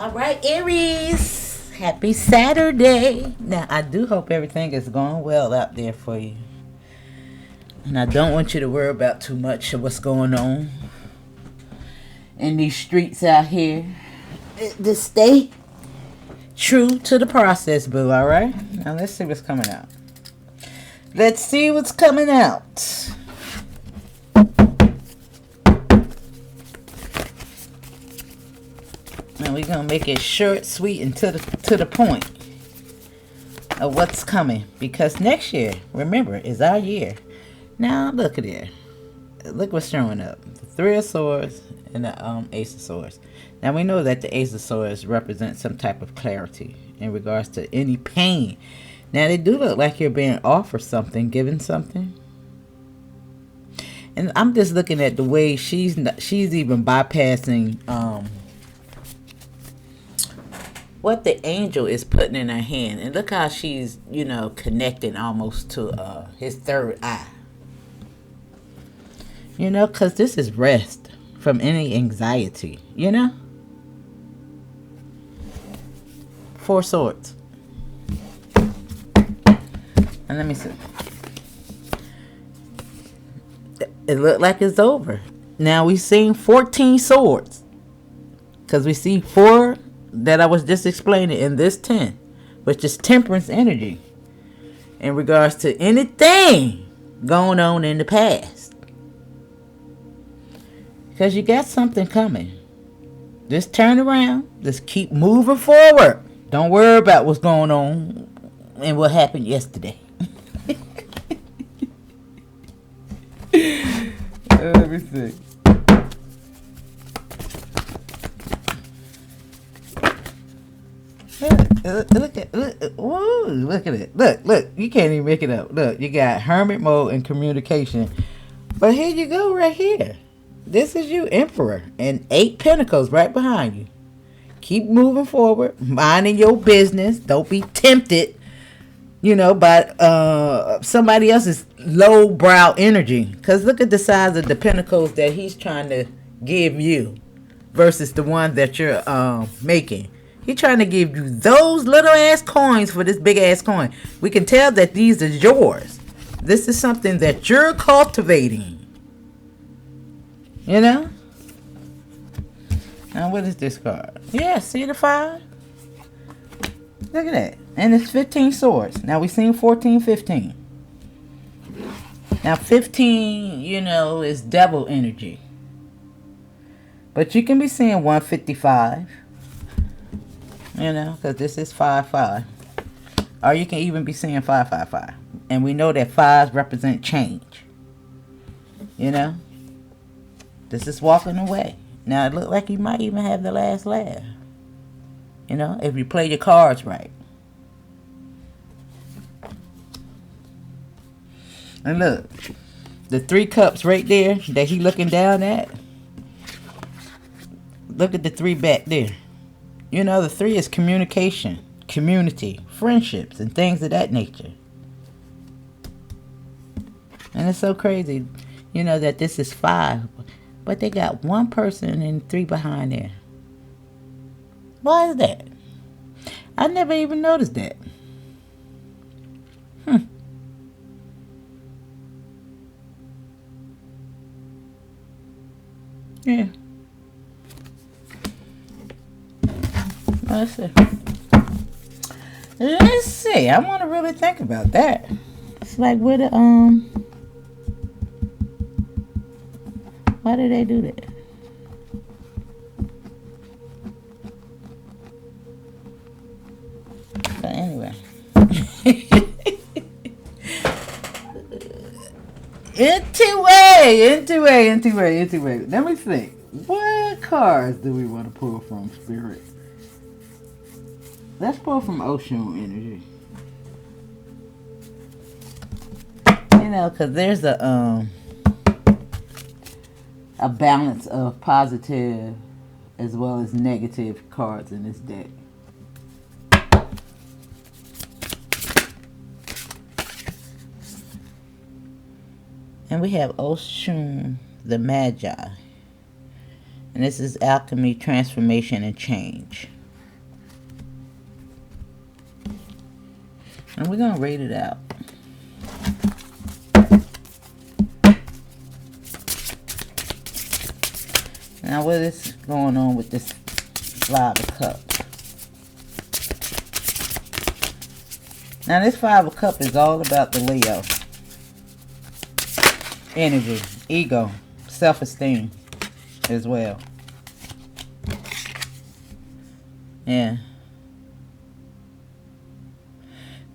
All right, Aries. Happy Saturday. Now, I do hope everything is going well out there for you. And I don't want you to worry about too much of what's going on in these streets out here. Just stay true to the process, boo, all right? Now, let's see what's coming out. Let's see what's coming out. And we're going to make it short, sweet, and to the point of what's coming. Because next year, remember, is our year. Now, look at it. Look what's showing up. The Three of Swords and the Ace of Swords. Now, we know that the Ace of Swords represents some type of clarity in regards to any pain. Now, they do look like you're being offered something, given something. And I'm just looking at the way she's even bypassing what the angel is putting in her hand. And look how she's, connecting almost to his third eye. Because this is rest from any anxiety, Four Swords. And let me see. It looked like it's over. Now we seen 14 swords. Because we see 4 that I was just explaining in this 10. Which is temperance energy. In regards to anything going on in the past. Because you got something coming. Just turn around. Just keep moving forward. Don't worry about what's going on and what happened yesterday. Let me see. Look at it. Look. You can't even make it up. Look, you got hermit mode and communication. But here you go right here. This is you, Emperor, and 8 pentacles right behind you. Keep moving forward, minding your business. Don't be tempted, by somebody else's low-brow energy. Because look at the size of the pentacles that he's trying to give you versus the one that you're making. He's trying to give you those little-ass coins for this big-ass coin. We can tell that these are yours. This is something that you're cultivating. Now, what is this card? Yeah, see the 5? Look at that. And it's 15 swords. Now, we've seen 14, 15. Now, 15, is devil energy. But you can be seeing 155. Because this is 5-5. Or you can even be seeing 5-5-5. And we know that 5s represent change. This is walking away. Now, it looks like you might even have the last laugh. If you play your cards right. And look, the 3 cups right there that he looking down at. Look at the 3 back there. The 3 is communication, community, friendships, and things of that nature. And it's so crazy, that this is 5. But they got 1 person and 3 behind there. Why is that? I never even noticed that. Yeah. Let's see. Let's see. I want to really think about that. It's like why did they do that? But anyway. Anyway. Let me think. What cards do we want to pull from, Spirit? Let's pull from ocean energy. Because there's a balance of positive as well as negative cards in this deck. And we have Oshun, the Magi. And this is alchemy, transformation, and change. And we're going to read it out. Now, what is going on with this Five of Cups? Now, this Five of Cups is all about the Leo. Energy, ego, self-esteem as well. Yeah.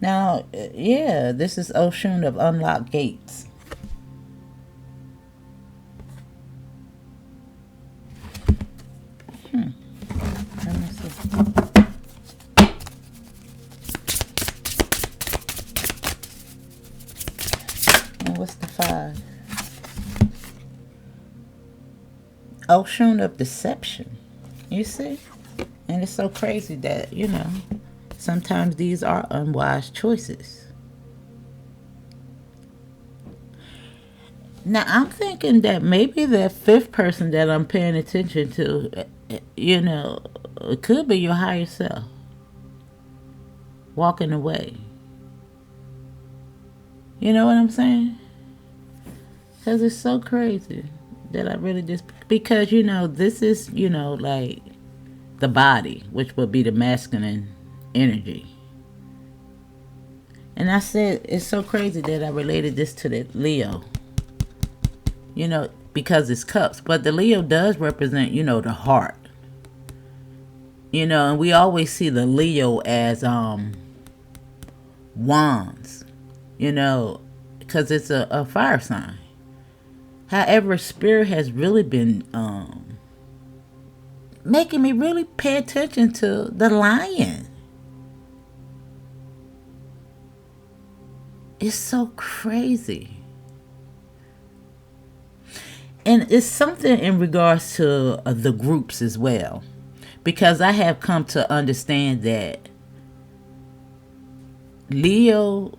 Now, yeah, this is Oshun of Unlocked Gates. Let me see. And what's the 5? Oshun of Deception. You see? And it's so crazy that, you know, sometimes these are unwise choices. Now, I'm thinking that maybe that 5th person that I'm paying attention to, you know, it could be your higher self walking away. You know what I'm saying? Because it's so crazy that I really just... Because, you know, this is, you know, like the body, which would be the masculine energy. And I said, it's so crazy that I related this to the Leo. You know, because it's cups. But the Leo does represent, you know, the heart. You know, and we always see the Leo as wands. You know, because it's a fire sign. However, Spirit has really been making me really pay attention to the lion. It's so crazy. And it's something in regards to the groups as well. Because I have come to understand that Leo,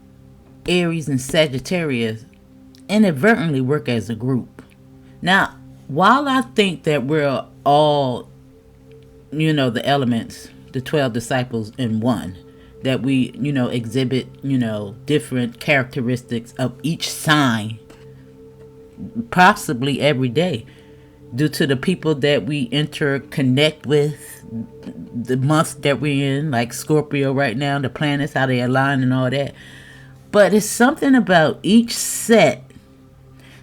Aries, and Sagittarius inadvertently work as a group. Now, while I think that we're all, you know, the elements, the 12 disciples in one, that we, you know, exhibit, you know, different characteristics of each sign, possibly every day, due to the people that we interconnect with, the months that we're in, like Scorpio right now, the planets, how they align and all that. But it's something about each set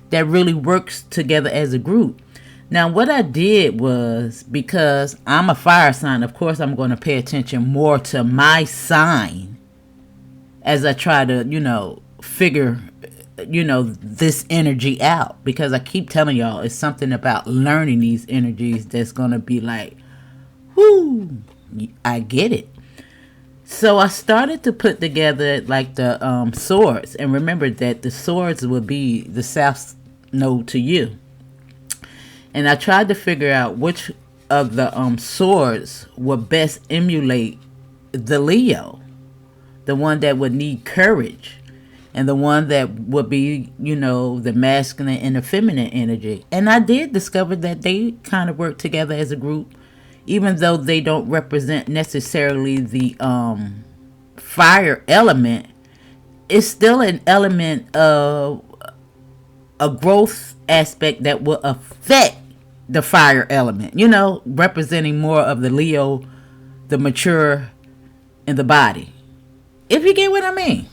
that really works together as a group. Now, what I did was, because I'm a fire sign, of course I'm going to pay attention more to my sign as I try to, you know, figure, you know, this energy out. Because I keep telling y'all, it's something about learning these energies that's going to be like, whoo, I get it. So I started to put together like the swords. And remember that the swords would be the South Node to you. And I tried to figure out which of the swords would best emulate the Leo. The one that would need courage. And the one that would be, you know, the masculine and the feminine energy. And I did discover that they kind of work together as a group. Even though they don't represent necessarily the fire element, it's still an element of a growth aspect that will affect the fire element, you know, representing more of the Leo, the mature, and the body. If you get what I mean.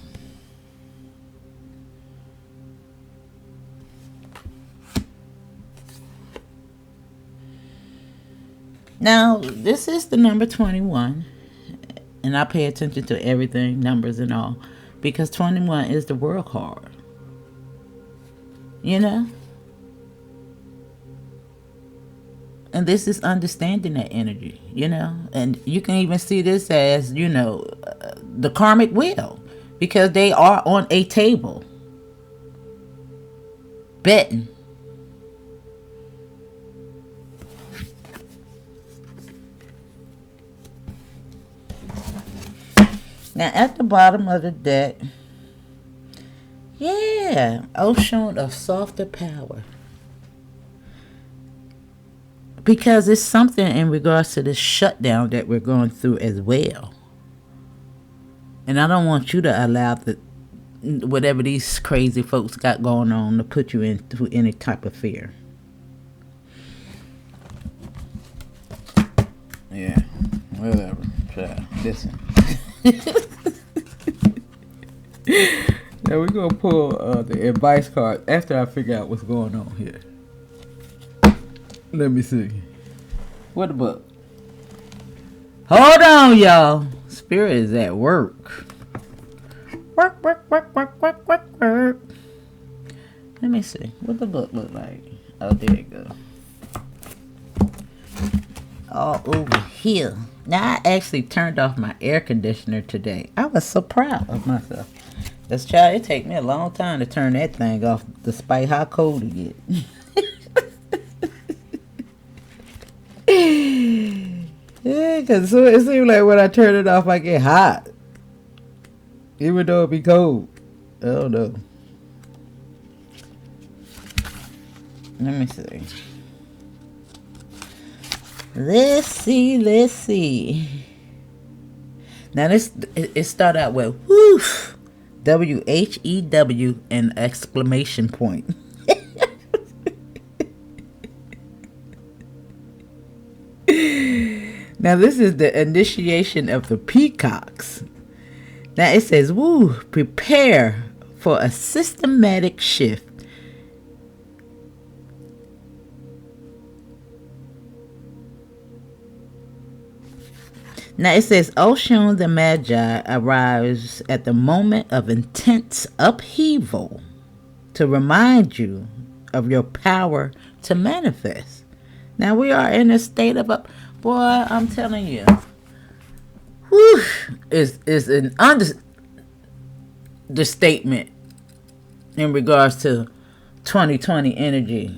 Now, this is the number 21. And I pay attention to everything, numbers and all. Because 21 is the world card. You know? And this is understanding that energy, you know? And you can even see this as, you know, the karmic wheel. Because they are on a table. Betting. Now, at the bottom of the deck, yeah, Ocean of Softer Power. Because it's something in regards to this shutdown that we're going through as well. And I don't want you to allow whatever these crazy folks got going on to put you into any type of fear. Yeah, whatever. Try. Listen. Now we're gonna pull the advice card after I figure out what's going on here. Let me see. What the book? Hold on, y'all. Spirit is at work. Work. Let me see. What the book look like? Oh, there it go. All over here. Now, I actually turned off my air conditioner today. I was so proud of myself. This child, it take me a long time to turn that thing off, despite how cold it get. Yeah, because it seems like when I turn it off, I get hot. Even though it be cold. I don't know. Let me see. Let's see. Now it start out with whoof, WHEW and exclamation point. Now this is the initiation of the peacocks. Now it says, woo, prepare for a systematic shift. Now it says, Oshun the Magi arrives at the moment of intense upheaval to remind you of your power to manifest. Now we are in a state of boy, I'm telling you, whew, is an understatement in regards to 2020 energy.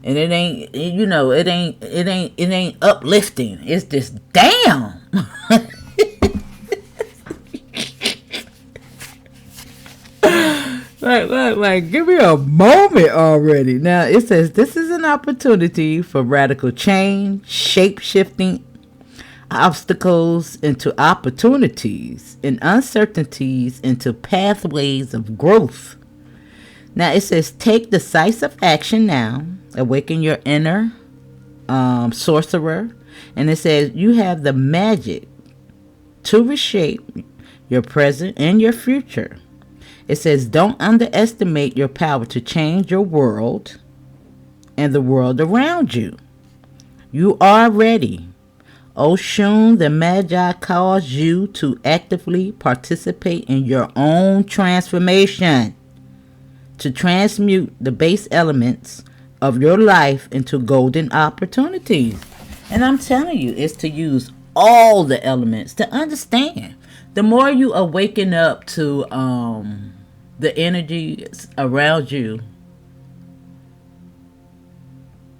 And it ain't, it ain't uplifting. It's just damn. like, give me a moment already. Now it says this is an opportunity for radical change, shape-shifting obstacles into opportunities, and uncertainties into pathways of growth. Now it says take decisive action now. Awaken your inner sorcerer. And it says you have the magic to reshape your present and your future. It says don't underestimate your power to change your world and the world around you. You are ready. Oshun the Magi calls you to actively participate in your own transformation, to transmute the base elements of your life into golden opportunities. And I'm telling you, it's to use all the elements to understand. The more you awaken up to the energy around you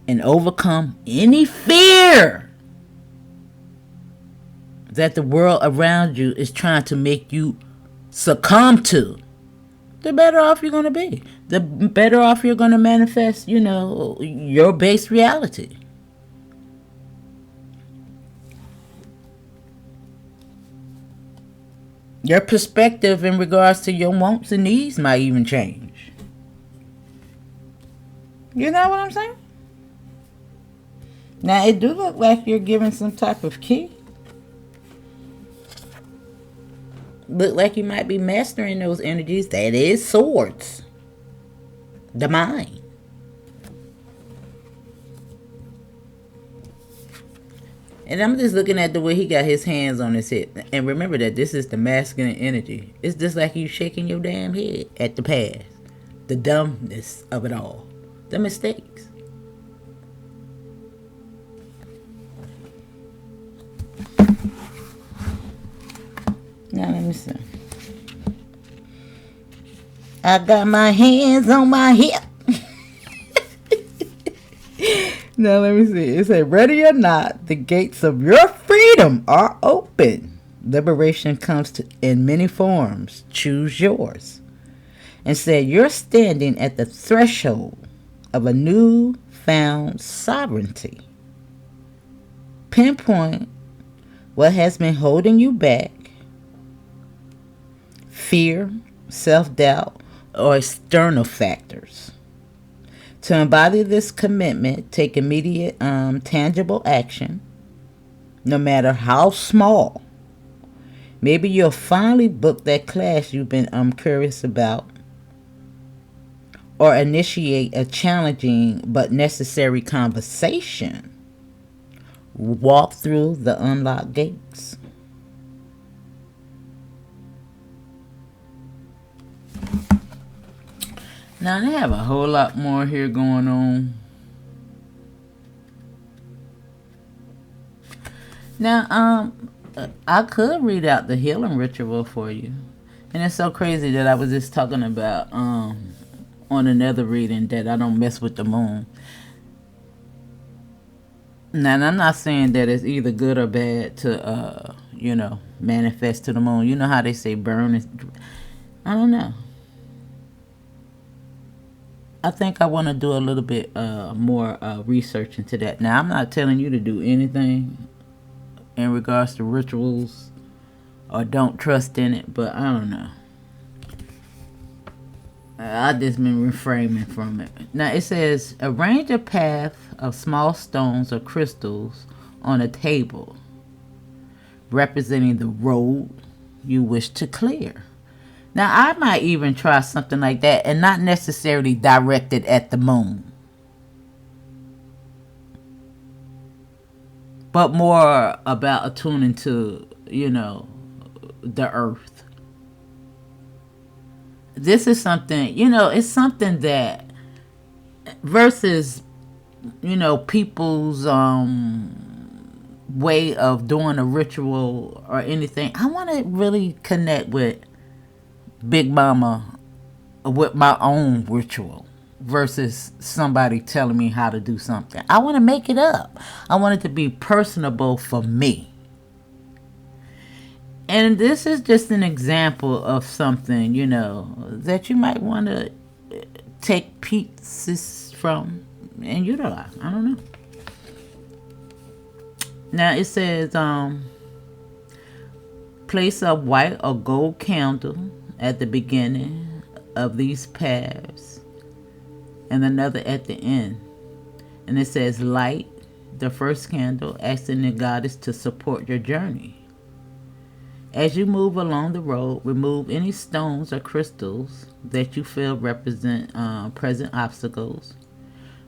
and overcome any fear that the world around you is trying to make you succumb to, the better off you're going to be. The better off you're going to manifest, your base reality. Your perspective in regards to your wants and needs might even change. You know what I'm saying? Now, it do look like you're given some type of key. Look like you might be mastering those energies. That is swords. The mind. And I'm just looking at the way he got his hands on his head. And remember that this is the masculine energy. It's just like you shaking your damn head at the past. The dumbness of it all. The mistakes. Now let me see. I got my hands on my hip. Now let me see. It said, ready or not, the gates of your freedom are open. Liberation comes in many forms. Choose yours. And said, you're standing at the threshold of a newfound sovereignty. Pinpoint what has been holding you back fear, self-doubt, or external factors. To embody this commitment, take immediate, tangible action, no matter how small. Maybe you'll finally book that class you've been curious about, or initiate a challenging but necessary conversation. Walk through the unlocked gates. Now, they have a whole lot more here going on. Now, I could read out the healing ritual for you. And it's so crazy that I was just talking about on another reading that I don't mess with the moon. Now, I'm not saying that it's either good or bad to, manifest to the moon. You know how they say burn is... I don't know. I think I want to do a little bit more research into that. Now, I'm not telling you to do anything in regards to rituals or don't trust in it, but I don't know. I just been refraining from it. Now, it says, arrange a path of small stones or crystals on a table representing the road you wish to clear. Now, I might even try something like that and not necessarily directed at the moon, but more about attuning to, the earth. This is something, it's something that versus, people's way of doing a ritual or anything. I want to really connect with Big Mama with my own ritual versus somebody telling me how to do something. I want to make it up. I want it to be personable for me. And this is just an example of something, that you might want to take pieces from and utilize. I don't know. Now it says, place a white or gold candle at the beginning of these paths and another at the end. And it says, light the first candle, asking the goddess to support your journey. As you move along the road, remove any stones or crystals that you feel represent present obstacles.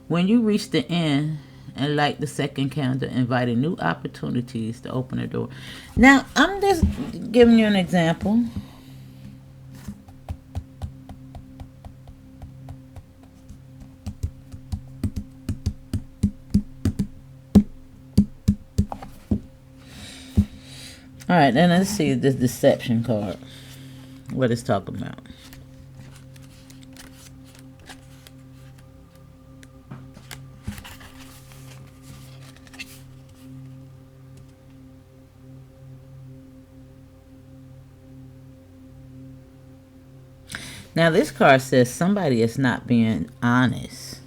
When you reach the end and light the second candle, inviting new opportunities to open the door. Now, I'm just giving you an example. All right, then let's see this deception card. What it's talking about. Now, this card says somebody is not being honest.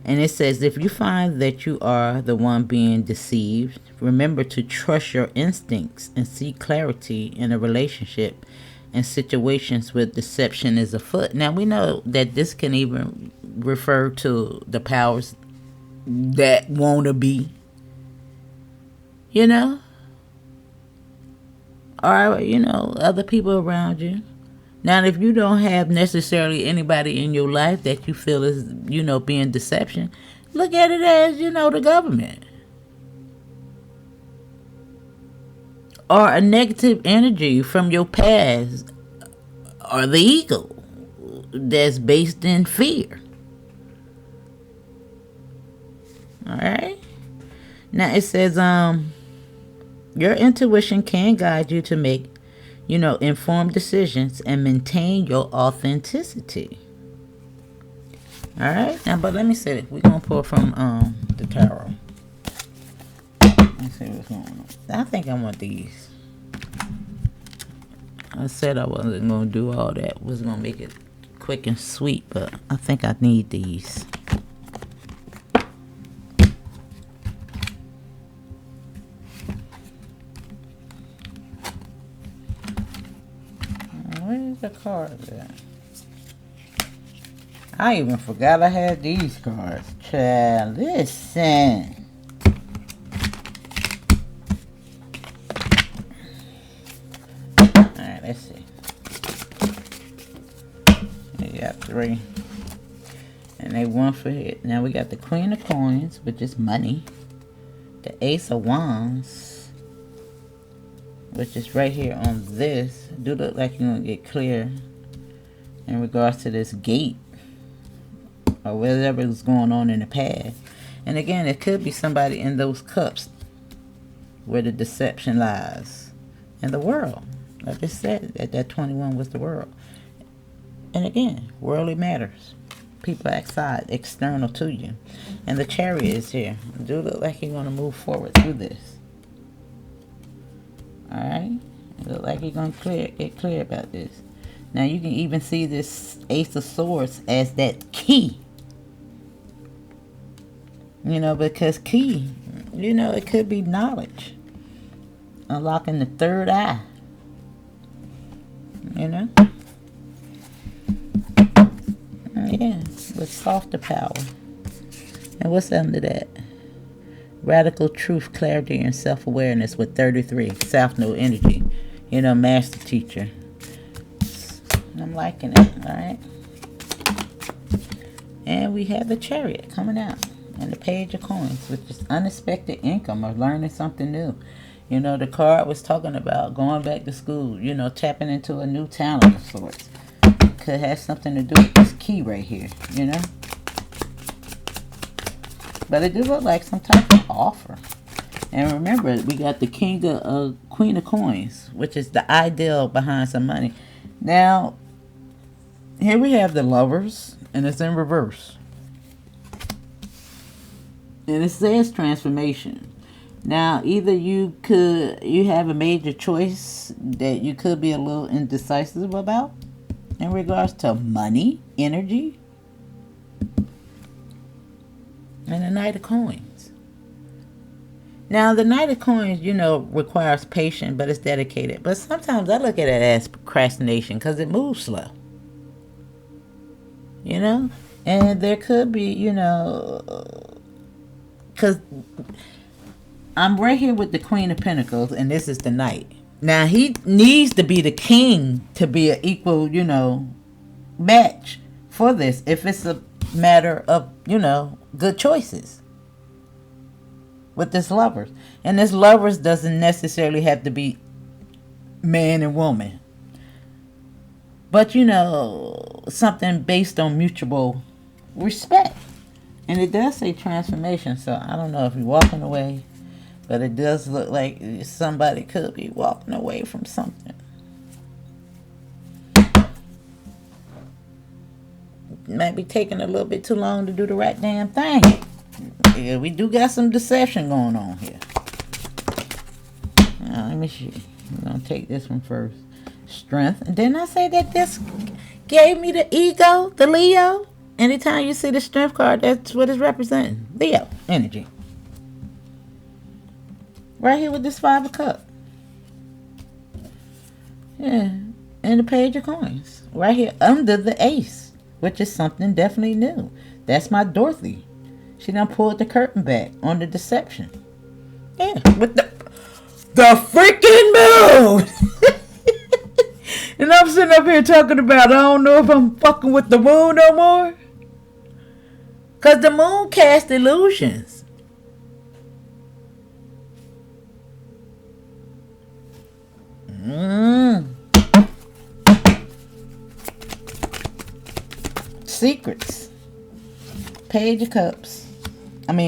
And it says, if you find that you are the one being deceived, remember to trust your instincts and seek clarity in a relationship and situations where deception is afoot. Now, we know that this can even refer to the powers that want to be, or, other people around you. Now, if you don't have necessarily anybody in your life that you feel is, being deception, look at it as, the government. Or a negative energy from your past. Or the ego that's based in fear. Alright? Now, it says, your intuition can guide you to make informed decisions and maintain your authenticity. All right, now, but let me see. We're gonna pull from the tarot. Let's see what's going on. I think I want these. I said I wasn't gonna do all that. Was gonna make it quick and sweet, but I think I need these. Where's the cards at? I even forgot I had these cards. Child, listen. Alright, let's see. We got 3. And they 1 for it. Now we got the Queen of Coins, which is money. The Ace of Wands, which is right here on this. Do look like you're going to get clear in regards to this gate or whatever is going on in the past. And again, it could be somebody in those cups where the deception lies. In the world. I just said that 21 was the world. And again, worldly matters. People outside, external to you. And the Chariot is here. Do look like you're going to move forward through this. Alright? It look like you're going to get clear about this. Now you can even see this Ace of Swords as that key. You know, because key, you know, it could be knowledge. Unlocking the third eye. You know? Yeah, with softer power. And what's under that? Radical truth, clarity, and self-awareness with 33. South Node energy. You know, master teacher. I'm liking it, alright? And we have the Chariot coming out. And the Page of Coins, which is unexpected income or learning something new. You know, the card was talking about going back to school. You know, tapping into a new talent of sorts. Could have something to do with this key right here, you know. But it do look like some type of offer. And remember, we got the Queen of Coins, which is the ideal behind some money. Now, here we have the Lovers, and it's in reverse. And it says transformation. Now, either you have a major choice that you could be a little indecisive about in regards to money, energy, and the Knight of Coins. Now, the Knight of Coins, you know, requires patience, but it's dedicated. But sometimes I look at it as procrastination because it moves slow. You know? And there could be, you know, because I'm right here with the Queen of Pentacles, and this is the Knight. Now, he needs to be the king to be an equal, you know, match for this. If it's a matter of, you know, good choices with this Lovers. And this Lovers doesn't necessarily have to be man and woman. But, you know, something based on mutual respect. And it does say transformation, so I don't know if you're walking away. But it does look like somebody could be walking away from something. Might be taking a little bit too long to do the right damn thing. Yeah, we do got some deception going on here. Now, let me see. I'm going to take this one first. Strength. And didn't I say that this gave me the ego, the Leo? Anytime you see the strength card, that's what it's representing. Leo energy. Right here with this 5 of Cups. Yeah. And the Page of Coins. Right here under the Ace. Which is something definitely new. That's my Dorothy. She done pulled the curtain back on the deception. Yeah. With the freaking moon! And I'm sitting up here talking about I don't know if I'm fucking with the moon no more. Because the moon casts illusions. Secrets. Page of Cups.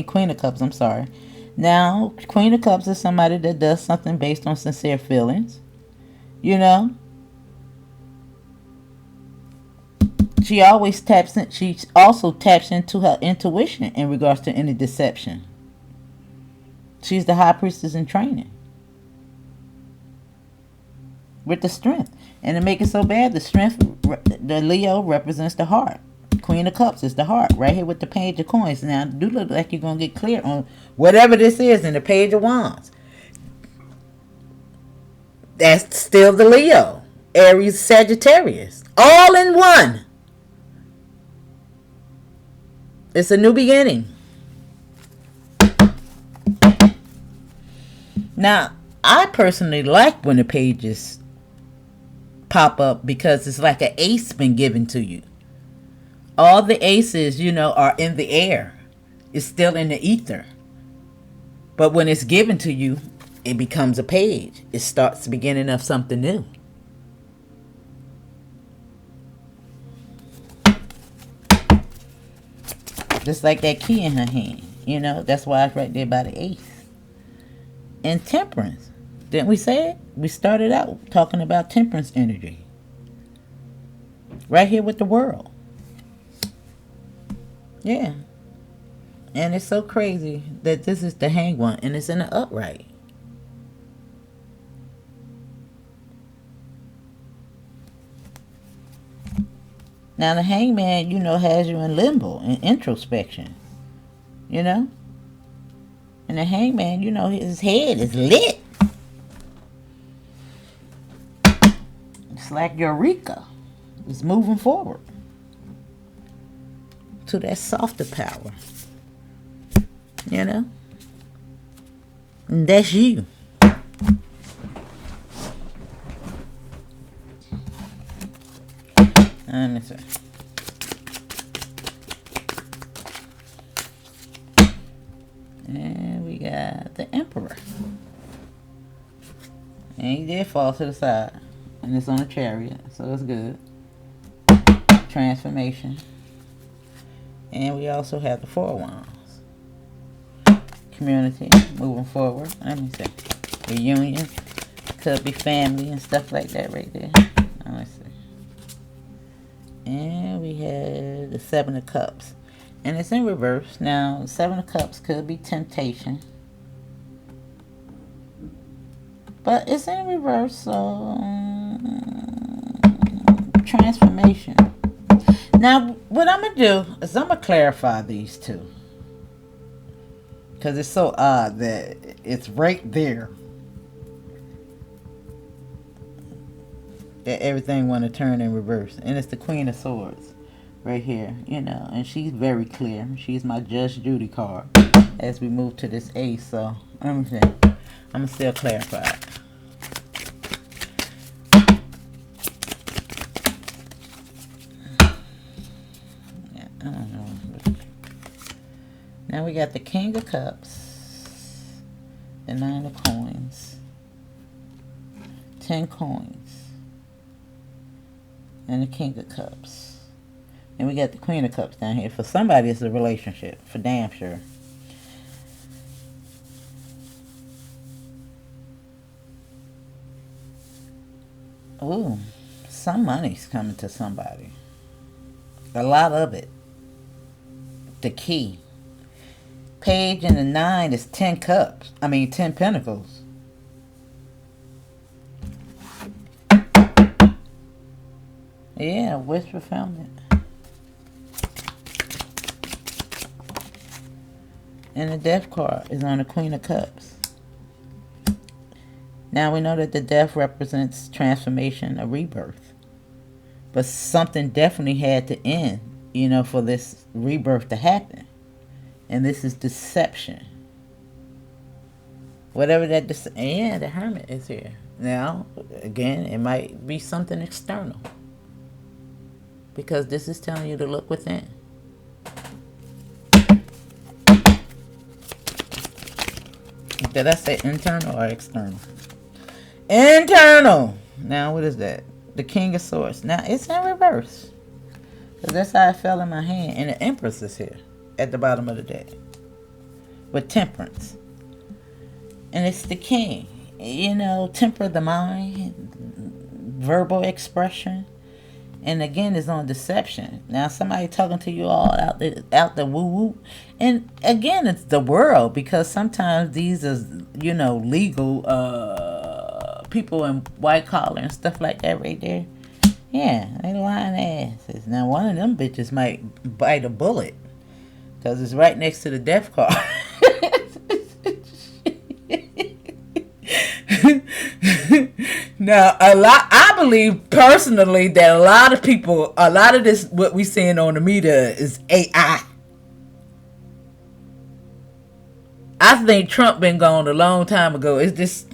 Queen of Cups, I'm sorry. Now, Queen of Cups is somebody that does something based on sincere feelings. You know? She also taps into her intuition in regards to any deception. She's the High Priestess in training. With the Strength. And to make it so bad, the Strength, the Leo represents the heart. Queen of Cups is the heart. Right here with the Page of Coins. Now, do look like you're going to get clear on whatever this is in the Page of Wands. That's still the Leo. Aries, Sagittarius. All in one. It's a new beginning. Now, I personally like when the pages pop up because it's like an ace been given to you. All the aces, are in the air. It's still in the ether. But when it's given to you, it becomes a page. It starts the beginning of something new. Just like that key in her hand. That's why it's right there by the ace. And temperance. Didn't we say it? We started out talking about temperance energy. Right here with the world. Yeah. And it's so crazy that this is the hang one and it's in the upright. Now the hangman, has you in limbo and introspection. And the hangman, his head is lit. It's like Eureka. It's moving forward to that softer power. And that's you. Let me see. And we got the Emperor. And he did fall to the side. And it's on a chariot, so it's good. Transformation. And we also have the Four Wands. Community, moving forward. Let me see. The union. Could be family and stuff like that right there. Let's see. And we have the Seven of Cups. And it's in reverse. Now, Seven of Cups could be temptation. But it's in reverse, so transformation. Now, what I'm going to do is I'm going to clarify these two. Because it's so odd that it's right there. That everything want to turn in reverse. And it's the Queen of Swords. Right here, and she's very clear. She's my Judge Judy card as we move to this ace. So I'm gonna still clarify it. Yeah, I don't know. Now we got the King of Cups, the Nine of Coins, 10 coins, and the King of Cups. And we got the Queen of Cups down here. For somebody, it's a relationship. For damn sure. Ooh. Some money's coming to somebody. A lot of it. The key. Page and the 9 is 10 cups. 10 pentacles. Yeah, wish fulfillment. And the Death card is on the Queen of Cups. Now we know that the Death represents transformation, a rebirth. But something definitely had to end, for this rebirth to happen. And this is deception. Whatever that, the Hermit is here. Now, again, it might be something external. Because this is telling you to look within. Did I say internal or external? Internal. Now, what is that? The King of Swords. Now, it's in reverse. Because that's how it fell in my hand. And the Empress is here at the bottom of the deck. With temperance. And it's the King. Temper the mind. Verbal expression. And again, it's on deception. Now, somebody talking to you all out the woo-woo. And again, it's the world. Because sometimes these are, legal people in white collar and stuff like that right there. Yeah, they lying asses. Now, one of them bitches might bite a bullet. Because it's right next to the Death card. Now, I believe personally that a lot of people, a lot of this, what we seeing on the media is AI. I think Trump been gone a long time ago. It's just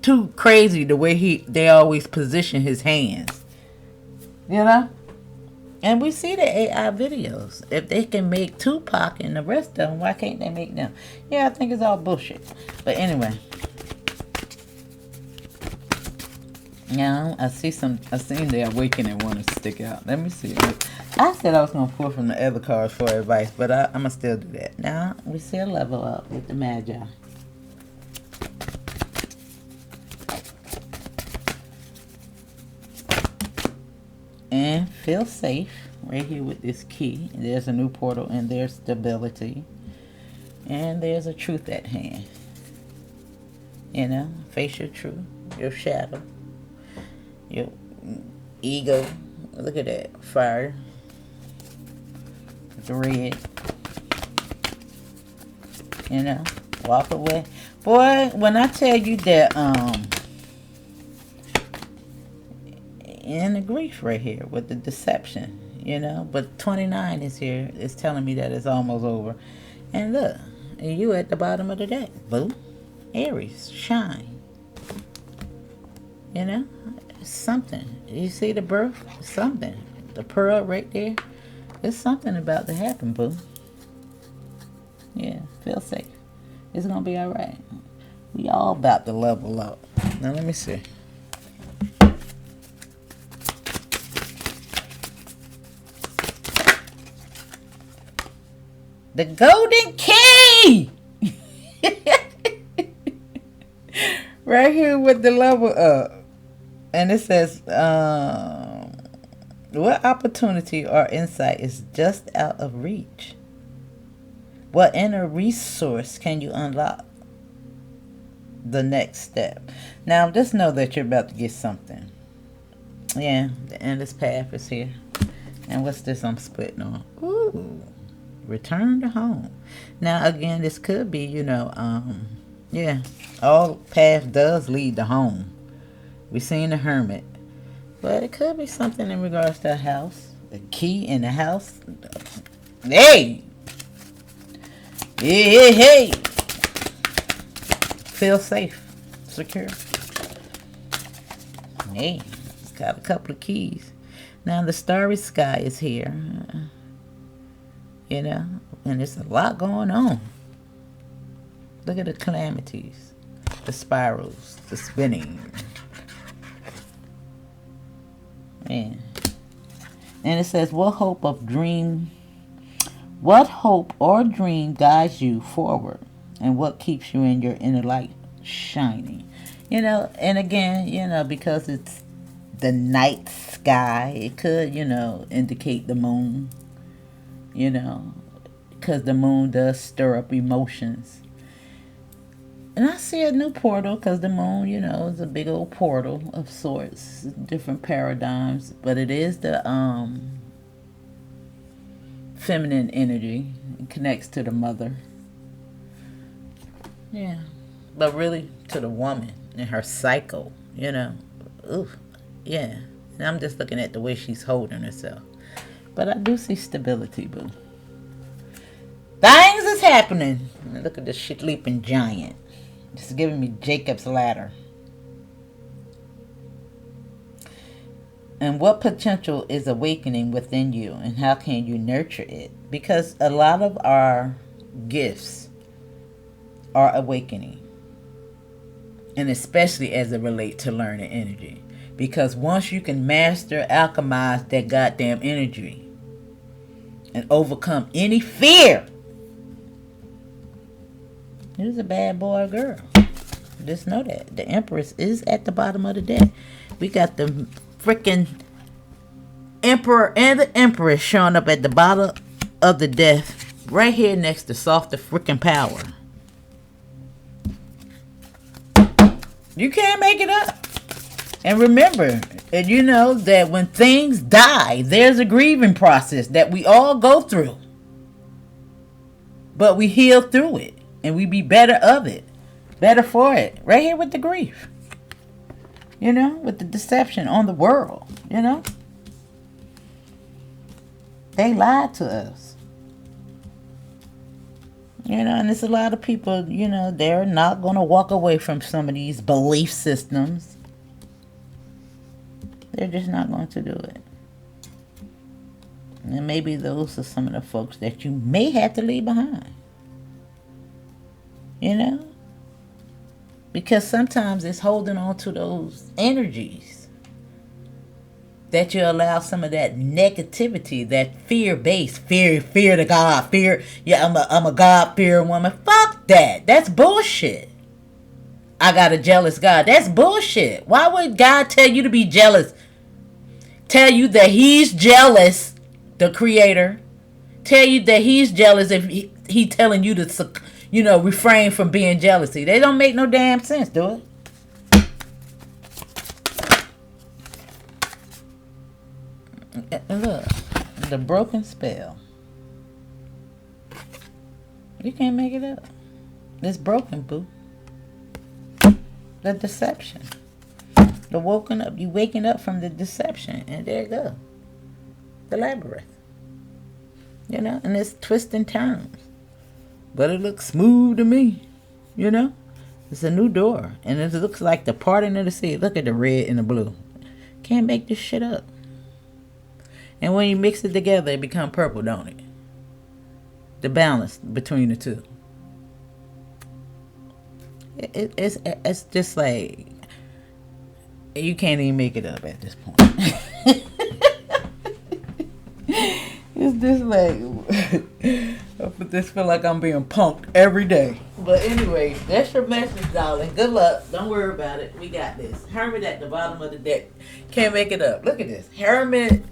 too crazy the way they always position his hands. You know? And we see the AI videos. If they can make Tupac and the rest of them, why can't they make them? Yeah, I think it's all bullshit. But anyway. Yeah, I seen the awakening want to stick out. Let me see. I said I was going to pull from the other cards for advice, but I'm going to still do that. Now, we see a level up with the Magi. And feel safe right here with this key. There's a new portal and there's stability. And there's a truth at hand. You know, face your truth, your shadow, your ego. Look at that. Fire. The red. You know, walk away. Boy, when I tell you that, in the grief right here with the deception, you know, but 29 is here. It's telling me that it's almost over. And look, you at the bottom of the deck. Boo. Aries, shine. You know, it's something. You see the birth? Something. The pearl right there. There's something about to happen, boo. Yeah, feel safe. It's gonna be all right. We all about to level up. Now let me see. The golden key! Right here with the level up. And it says, what opportunity or insight is just out of reach? What inner resource can you unlock? The next step. Now, just know that you're about to get something. Yeah, the endless path is here. And what's this I'm splitting on? Ooh. Return to home. Now, again, this could be, you know, yeah, all path does lead to home. We've seen the hermit. But it could be something in regards to a house. The key in the house. Hey! Hey, hey! Feel safe. Secure. Hey, it's got a couple of keys. Now, the starry sky is here. You know, and there's a lot going on. Look at the calamities, the spirals, the spinning. Man. And it says, what hope or dream guides you forward? And what keeps you in your inner light shining? You know, and again, you know, because it's the night sky, it could, you know, indicate the moon. You know, because the moon does stir up emotions. And I see a new portal because the moon, you know, is a big old portal of sorts, different paradigms. But it is the feminine energy. It connects to the mother. Yeah. But really to the woman and her cycle, you know. Ooh, yeah. And I'm just looking at the way she's holding herself. But I do see stability, boo. Things is happening. Look at this shit leaping giant. It's giving me Jacob's ladder. And what potential is awakening within you? And how can you nurture it? Because a lot of our gifts are awakening. And especially as it relates to learning energy. Because once you can master, alchemize that goddamn energy and overcome any fear, you're a bad boy or girl. Just know that. The Empress is at the bottom of the deck. We got the freaking Emperor and the Empress showing up at the bottom of the deck. Right here next to softer freaking power. You can't make it up. And remember, you know that when things die, there's a grieving process that we all go through. But we heal through it. And we be better of it. Better for it. Right here with the grief. You know, with the deception on the world, you know. They lied to us. You know, and there's a lot of people, you know, they're not going to walk away from some of these belief systems. They're just not going to do it. And maybe those are some of the folks that you may have to leave behind. You know? Because sometimes it's holding on to those energies that you allow some of that negativity, that fear-based, fear to God, fear, yeah, I'm a God-fearing woman. Fuck that. That's bullshit. I got a jealous God. That's bullshit. Why would God tell you to be jealous? Tell you that he's jealous, the creator. Tell you that he's jealous if he telling you to, you know, refrain from being jealousy. They don't make no damn sense, do it? Look, the broken spell. You can't make it up. It's broken, boo. The deception. The woken up. You waking up from the deception. And there you go. The labyrinth. You know, and it's twists and turns. But it looks smooth to me. You know? It's a new door. And it looks like the parting of the sea. Look at the red and the blue. Can't make this shit up. And when you mix it together, it becomes purple, don't it? The balance between the two. It's just like, you can't even make it up at this point. It's just like, I just feel like I'm being punked every day. But anyway, that's your message, darling. Good luck. Don't worry about it. We got this. Hermit at the bottom of the deck. Can't make it up. Look at this. Hermit,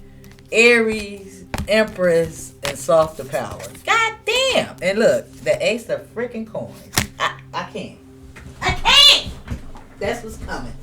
Aries, Empress, and Softer Power. God damn. And look, the Ace of freaking coins. I can't. That's what's coming.